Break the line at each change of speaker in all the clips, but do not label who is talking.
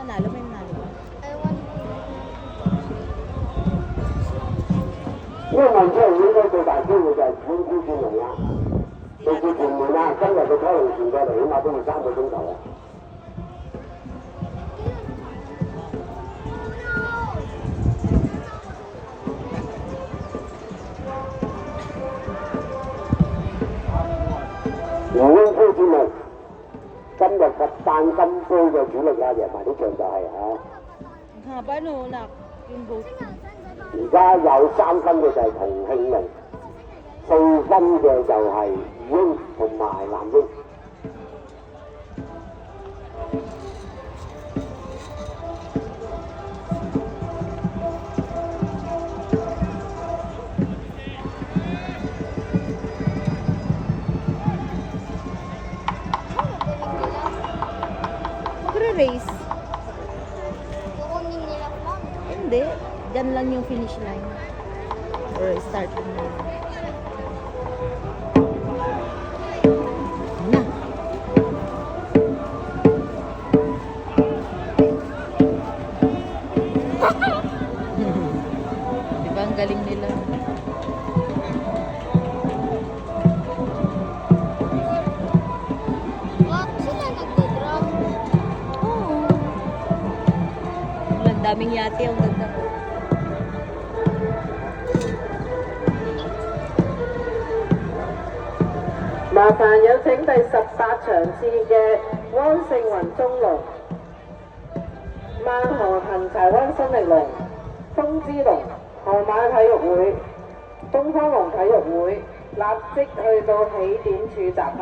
Nanalo, may nanalo ba?
Ewan ko.
因為運車會咧最大機會就係本夫轉嚟啦，到至屯門啦，今日佢開路船過嚟，起碼都要3個鐘頭啊！胡溫夫節目今日佛誕金杯嘅主力啊，贏埋啲仗就係嚇。
Ang haba no, nak. Yung boat.
而家有3分嘅就係同慶明，4分嘅就係余英同埋藍英。
Magre-race.
Kukunin nila pa.
Hindi. Diyan lang yung finish line. Or starting line. Na. Diba ang galing nila?
Bakit sila nagdodrum?
Oo. Ang daming yate. Ang ganda ko.
麻煩有請第18場次嘅安勝雲中龍、萬河行柴灣新力龍、風之龍、河馬體育會、東方龍體育會立即去到起點處集合。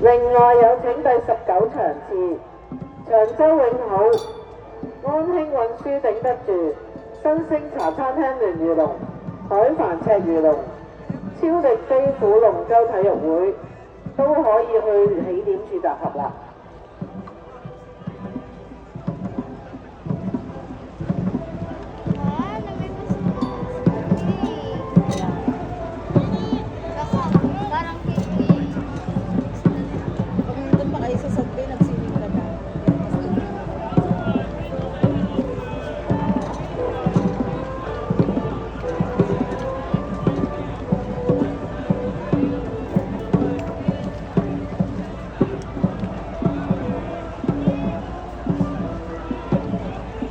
另外有請第19場次。 長洲永好、安興運輸頂得住、新星茶餐廳聯誼龍、海帆赤魚龍、超力飛虎龍舟體育會都可以去起點處集合啦。